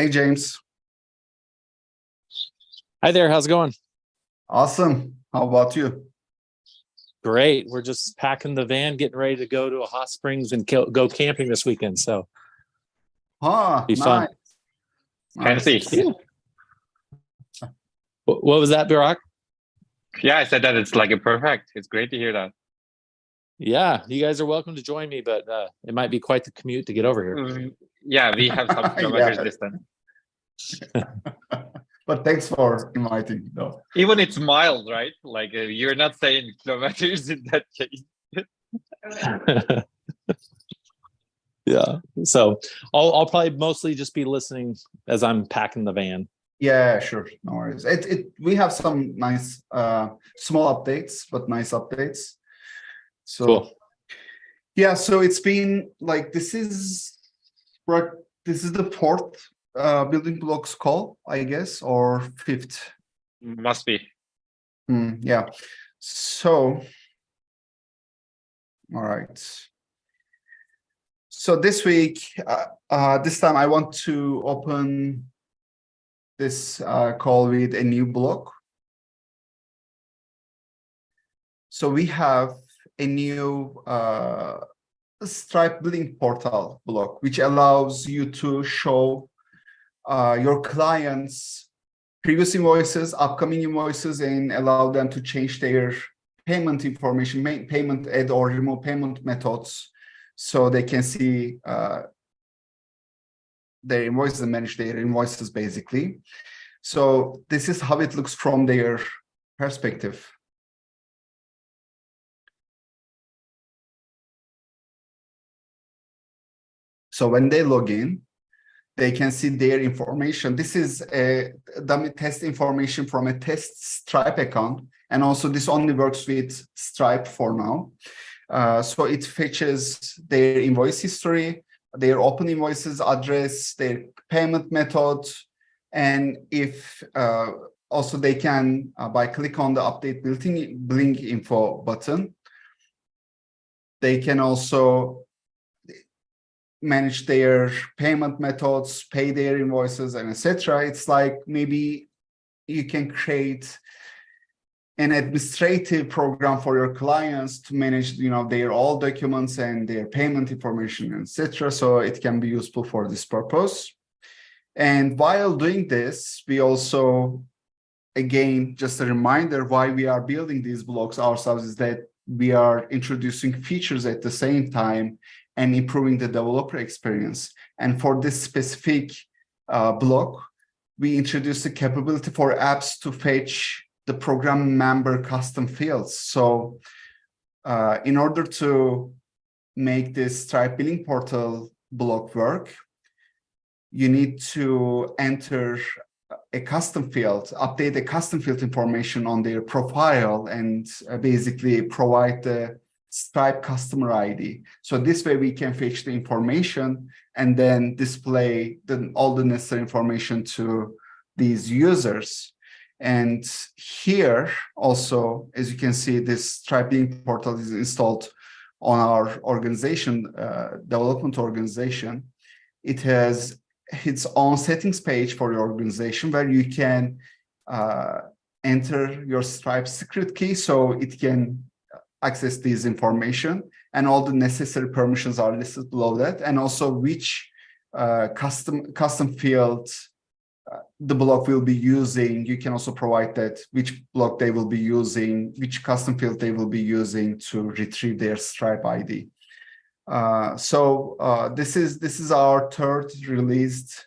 Hey, James. Hi there, how's it going? Awesome. How about you? Great. We're just packing the van, getting ready to go to a hot springs and go camping this weekend. So Ah, be fun. nice, nice. Fancy. Yeah. What was that, Barack? Yeah, I said that it's like a perfect. It's great to hear that. Yeah, you guys are welcome to join me, but it might be quite the commute to get over here. Yeah, we have some kilometers Yeah, distance. but thanks for inviting, though. Even it's miles, right? Like you're not saying kilometers in that case. Yeah. So I'll probably mostly just be listening as I'm packing the van. Yeah, sure. No worries. We have some nice small updates, but nice updates. So Cool. yeah, so it's been like right, this is the fourth building blocks call, I guess, or fifth. Must be. Yeah. So all right. So this week, this time I want to open this call with a new block. So we have a new Stripe billing portal block, which allows you to show your clients previous invoices, upcoming invoices, and allow them to change their payment information, payment add or remove payment methods, so they can see their invoices and manage their invoices, basically. So this is how it looks from their perspective. So when they log in, they can see their information. This is a dummy test information from a test Stripe account. And also this only works with Stripe for now. So it fetches their invoice history, their open invoices address, their payment method, and if also they can, by click on the update billing info button, they can also manage their payment methods, pay their invoices, and etc. It's like maybe you can create an administrative program for your clients to manage, their all documents and their payment information, etc. So it can be useful for this purpose. And while doing this, we also, again, just a reminder why we are building these blocks ourselves is that we are introducing features at the same time and improving the developer experience. And for this specific block, we introduced the capability for apps to fetch the program member custom fields. So in order to make this Stripe billing portal block work, you need to enter a custom field, update the custom field information on their profile, and basically provide the Stripe customer ID. So this way we can fetch the information and then display all the necessary information to these users. And here also, as you can see, this Stripe billing portal is installed on our organization, development organization. It has its own settings page for your organization where you can enter your Stripe secret key so it can access this information, and all the necessary permissions are listed below that, and also which custom field the block will be using. You can also provide that which block they will be using, which custom field they will be using to retrieve their Stripe ID. So this is our third released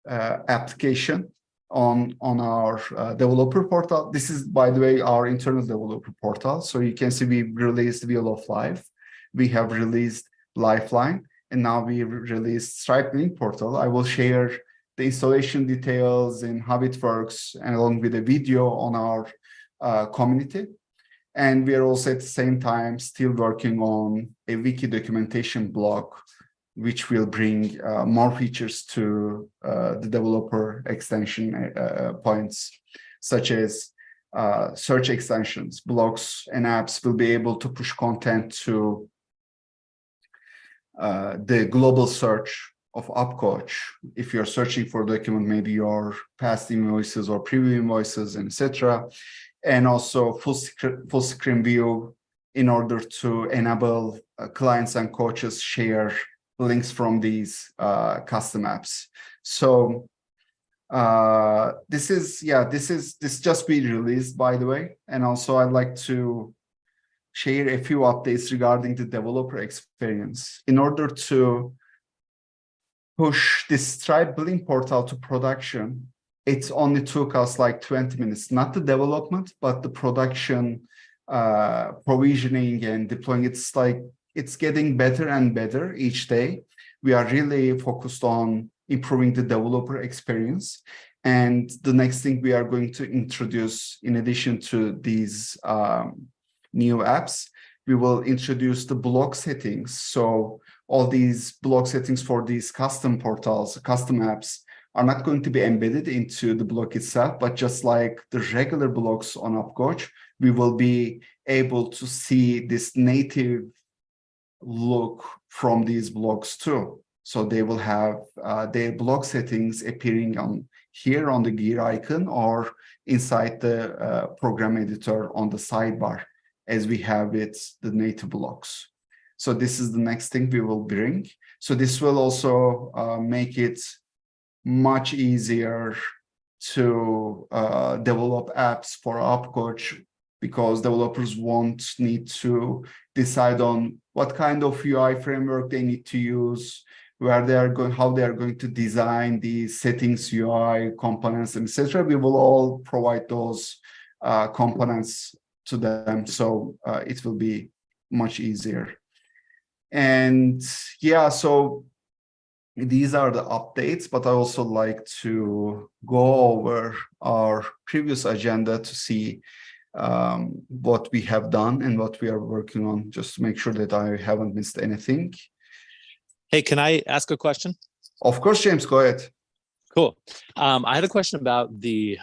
application on our developer portal. This is, by the way, our internal developer portal. So you can see we released Wheel of Life, we have released Lifeline, and now we released Stripe billing portal. I will share the installation details and how it works, and along with a video on our community. And we are also at the same time still working on a wiki documentation block, which will bring more features to the developer extension points, such as search extensions. Blocks and apps will be able to push content to the global search of upcoach. If you're searching for document, maybe your past invoices or previous invoices, etc., and also full screen view in order to enable clients and coaches share links from these custom apps. So this just be released, by the way. And also I'd like to share a few updates regarding the developer experience. In order to push this Stripe billing portal to production, it only took us like 20 minutes, not the development, but the production, provisioning and deploying. It's getting better and better each day. We are really focused on improving the developer experience. And the next thing we are going to introduce, in addition to these new apps, we will introduce the block settings. So all these block settings for these custom portals, custom apps, are not going to be embedded into the block itself, but just like the regular blocks on upcoach, we will be able to see this native look from these blocks too. So they will have their block settings appearing on here on the gear icon or inside the program editor on the sidebar, as we have it, the native blocks. So this is the next thing we will bring. So this will also make it much easier to develop apps for upcoach, because developers won't need to decide on what kind of UI framework they need to use, where they are going, how they are going to design the settings, UI components, etc. We will all provide those components to them, so it will be much easier. And yeah, so these are the updates, but I also like to go over our previous agenda to see what we have done and what we are working on, just to make sure that I haven't missed anything. Hey, can I ask a question? Of course, James, go ahead. Cool. I had a question about the,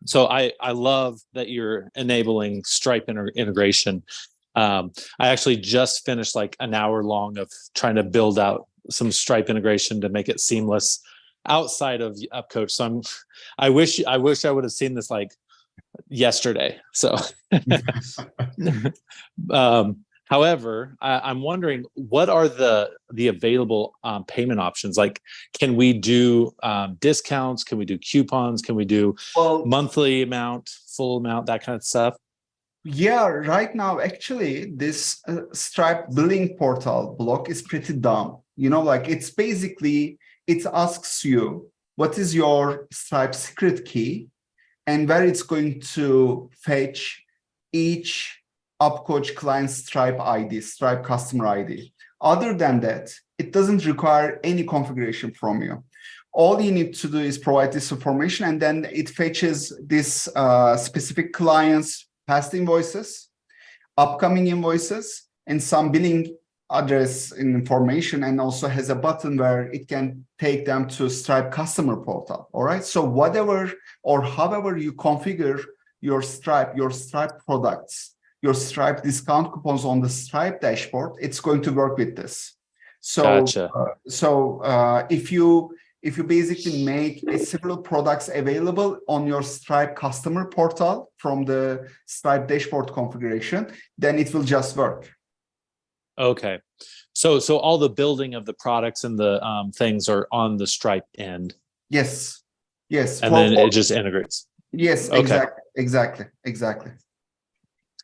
so I love that you're enabling Stripe integration. I actually just finished like an hour long of trying to build out some Stripe integration to make it seamless outside of upcoach. So I wish I would have seen this like yesterday. So, however, I'm wondering, what are the available payment options? Like, can we do discounts? Can we do coupons? Can we do monthly amount, full amount, that kind of stuff? Yeah, right now, actually, this Stripe billing portal block is pretty dumb. You know, like it's basically, it asks you, what is your Stripe secret key and where it's going to fetch each upcoach client Stripe ID, Stripe customer ID. Other than that, it doesn't require any configuration from you. All you need to do is provide this information, and then it fetches this specific client's past invoices, upcoming invoices, and some billing address information, and also has a button where it can take them to Stripe customer portal. All right. So whatever or however you configure your Stripe products, your Stripe discount coupons on the Stripe dashboard, it's going to work with this. So, gotcha. If you basically make similar products available on your Stripe customer portal from the Stripe dashboard configuration, then it will just work. Okay. So all the building of the products and the things are on the Stripe end. Yes. Yes. And then it just integrates. Yes, okay. Exactly.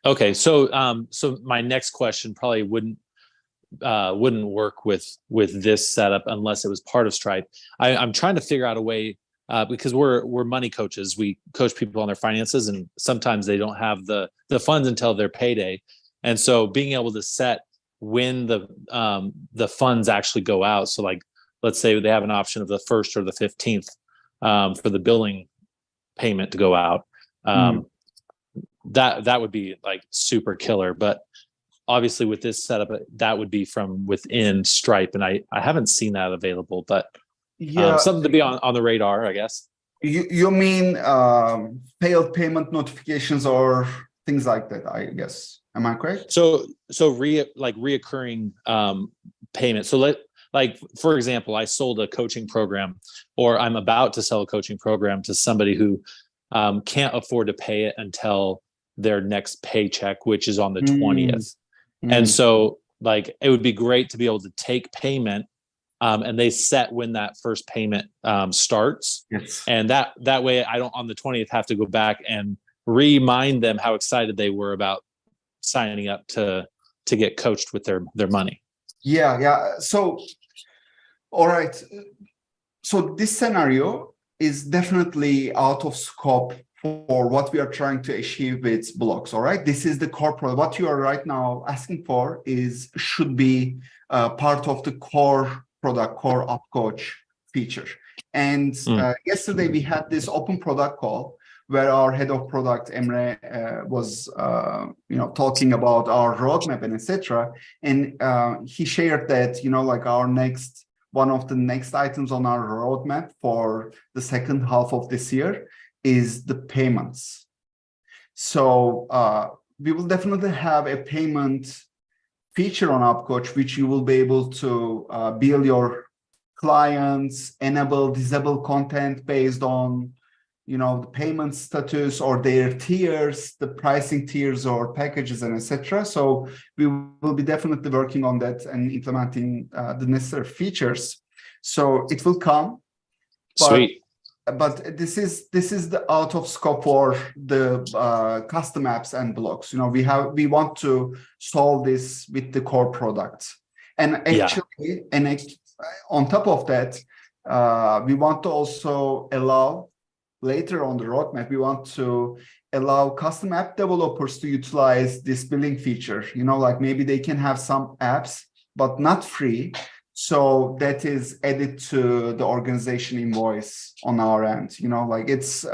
Okay. So my next question probably wouldn't work with this setup unless it was part of Stripe. I'm trying to figure out a way, because we're money coaches. We coach people on their finances, and sometimes they don't have the funds until their payday. And so being able to set when the funds actually go out. So like, let's say they have an option of the 1st or the 15th for the billing payment to go out. That would be like super killer. But obviously with this setup, that would be from within Stripe, and I haven't seen that available, but yeah, something to be on the radar, I guess. You mean failed payment notifications or things like that, I guess. Am I correct? So reoccurring payment. So like, for example, I sold a coaching program, or I'm about to sell a coaching program to somebody who can't afford to pay it until their next paycheck, which is on the 20th. And so like, it would be great to be able to take payment, and they set when that first payment starts. Yes. And that way I don't on the 20th have to go back and remind them how excited they were about signing up to get coached with their money. Yeah. So, all right. So this scenario is definitely out of scope for what we are trying to achieve with blocks. All right. This is the corporate. What you are right now asking for should be part of the core product, core upcoach feature. And yesterday we had this open product call where our head of product Emre was talking about our roadmap and etc. And he shared that like one of the next items on our roadmap for the second half of this year is the payments. So we will definitely have a payment feature on upcoach, which you will be able to bill your clients, enable, disable content based on the payment status or their tiers, the pricing tiers or packages, and etc. So we will be definitely working on that and implementing the necessary features. So it will come. Sweet. But this is the out of scope for the custom apps and blocks. We want to solve this with the core product, and actually, on top of that, we want to also allow later on the roadmap. We want to allow custom app developers to utilize this billing feature. Like maybe they can have some apps, but not free. So that is added to the organization invoice on our end. Like it's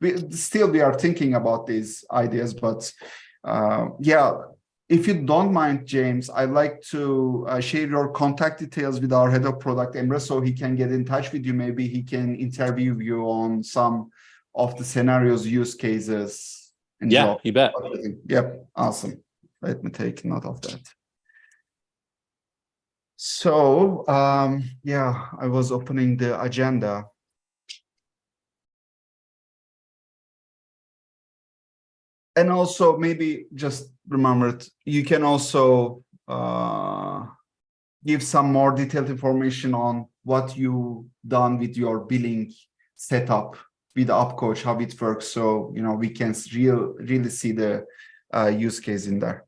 we are thinking about these ideas, but if you don't mind, James, I'd like to share your contact details with our head of product, Emre, so he can get in touch with you. Maybe he can interview you on some of the scenarios, use cases. And you bet. Yep, awesome. Let me take note of that. So, I was opening the agenda. And also, maybe just remembered, you can also give some more detailed information on what you've done with your billing setup with upcoach, how it works. So, we can really see the use case in there.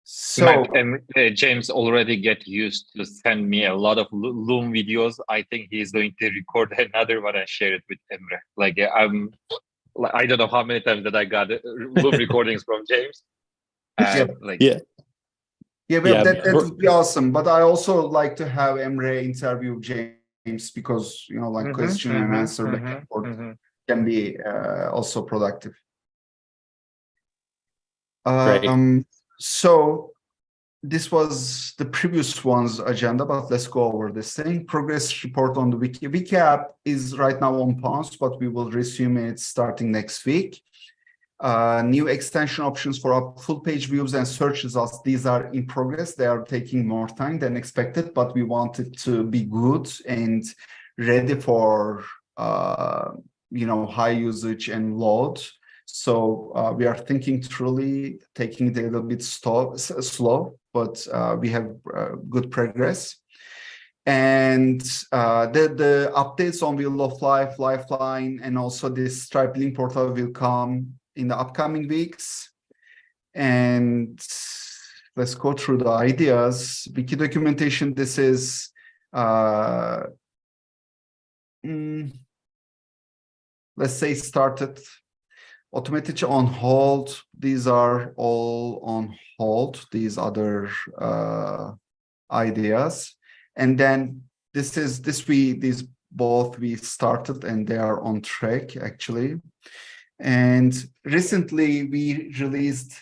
So James already get used to send me a lot of Loom videos. I think he's going to record another one and share it with Emre. I don't know how many times that I got Loom recordings from James. That would be awesome. But I also like to have Emre interview James because question and answer can be also productive. So this was the previous one's agenda, but let's go over this thing. Progress report on the Wiki. Wiki app is right now on pause, but we will resume it starting next week. New extension options for our full page views and search results. These are in progress. They are taking more time than expected, but we want it to be good and ready for high usage and load. So we are thinking truly taking it a little bit slow, but we have good progress. And the updates on Wheel of Life, Lifeline, and also this Stripe link portal will come in the upcoming weeks. And let's go through the ideas. Wiki documentation, this is let's say started. Automated on hold. These are all on hold. These other ideas, and then these both we started and they are on track actually. And recently we released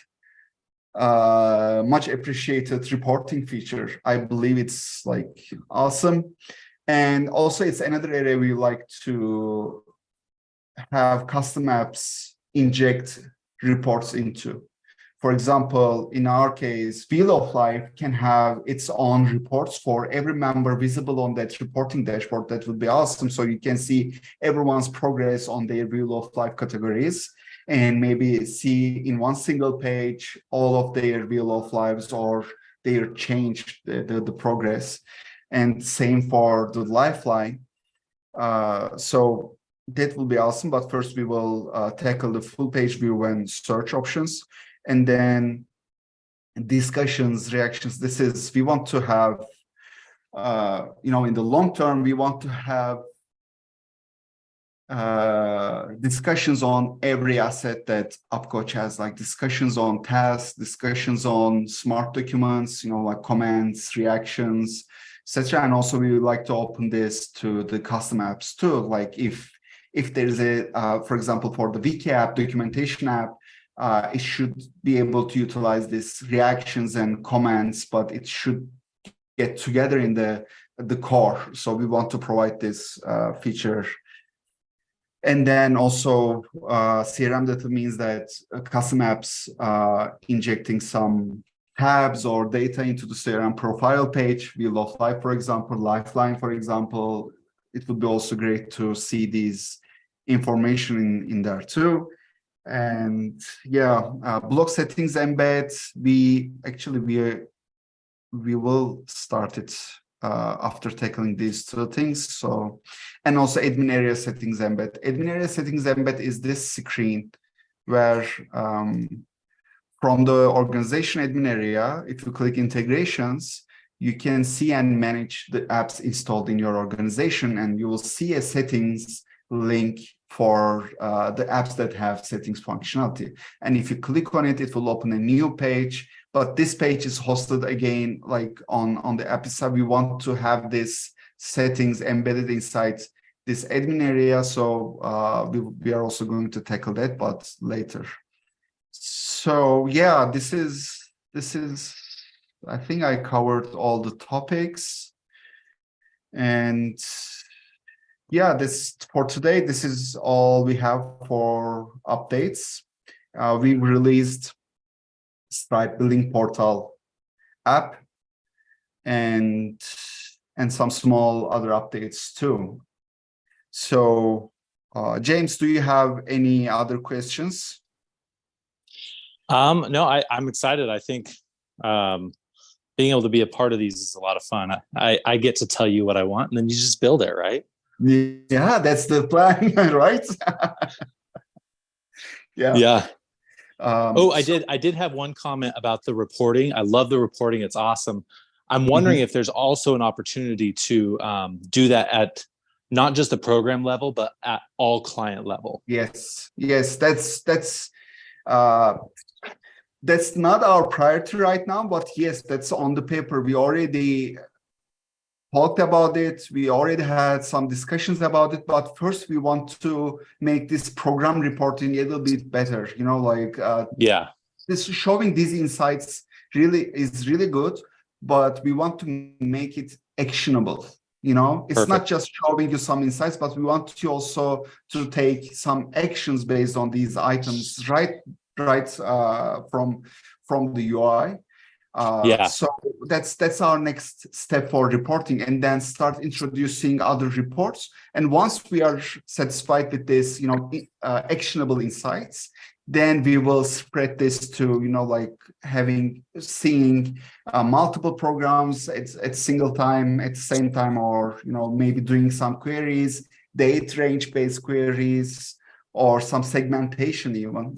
much appreciated reporting feature. I believe it's awesome, and also it's another area we like to have custom apps inject reports into. for example, in our case, Wheel of Life can have its own reports for every member visible on that reporting dashboard. That would be awesome. So you can see everyone's progress on their Wheel of Life categories, and maybe see in one single page all of their Wheel of Lives or their change, the progress. And same for the Lifeline. So that will be awesome. But first we will tackle the full page view and search options. And then discussions, reactions. This is, we want to have, in the long term, we want to have discussions on every asset that upcoach has, like discussions on tasks, discussions on smart documents, like comments, reactions, etc. And also we would like to open this to the custom apps too. Like if there's for example, for the Wiki app, documentation app, it should be able to utilize these reactions and comments, but it should get together in the core. So we want to provide this feature. And then also CRM data means that custom apps injecting some tabs or data into the CRM profile page, Wheel of Life, for example, Lifeline, for example. It would be also great to see these information in there too. And yeah, block settings embed, we will start it after tackling these two things. So, and also admin area settings embed. Admin area settings embed is this screen where from the organization admin area, if you click integrations, you can see and manage the apps installed in your organization, and you will see a settings link for the apps that have settings functionality. And if you click on it, it will open a new page. But this page is hosted again, like on the app side. We want to have this settings embedded inside this admin area. So we are also going to tackle that, but later. So yeah, this is, I think I covered all the topics. And yeah, this for today, this is all we have for updates. We released Stripe Billing Portal app and some small other updates too. So James, do you have any other questions? No, I'm excited. I think being able to be a part of these is a lot of fun. I get to tell you what I want, and then you just build it, right? Yeah, that's the plan, right? Yeah. I did have one comment about the reporting. I love the reporting. It's awesome. I'm wondering if there's also an opportunity to do that at not just the program level, but at all client level. Yes, that's not our priority right now, but yes, that's on the paper. We already talked about it. We already had some discussions about it, but first we want to make this program reporting a little bit better. This showing these insights is really good, but we want to make it actionable. It's Perfect. not just showing you some insights, but we want you also to take some actions based on these items, right from the UI. So that's our next step for reporting, and then start introducing other reports. And once we are satisfied with this, actionable insights, then we will spread this to, seeing multiple programs at single time, at the same time, or, maybe doing some queries, date range based queries, or some segmentation even,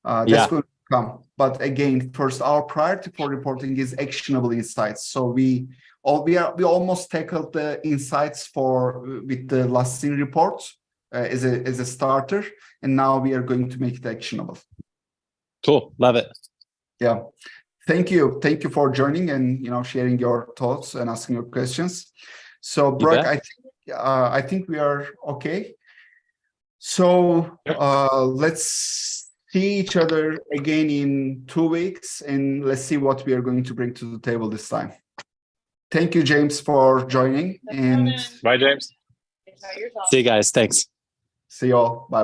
that's going to come. But again, first, our priority for reporting is actionable insights. So we almost tackled the insights with the last scene report as a starter, and now we are going to make it actionable. Cool, love it. Yeah, thank you for joining and sharing your thoughts and asking your questions. So Brock, I think we are okay. So let's see each other again in 2 weeks, and let's see what we are going to bring to the table this time. Thank you, James, for joining. And bye, James. See you guys. Thanks. See you all. Bye.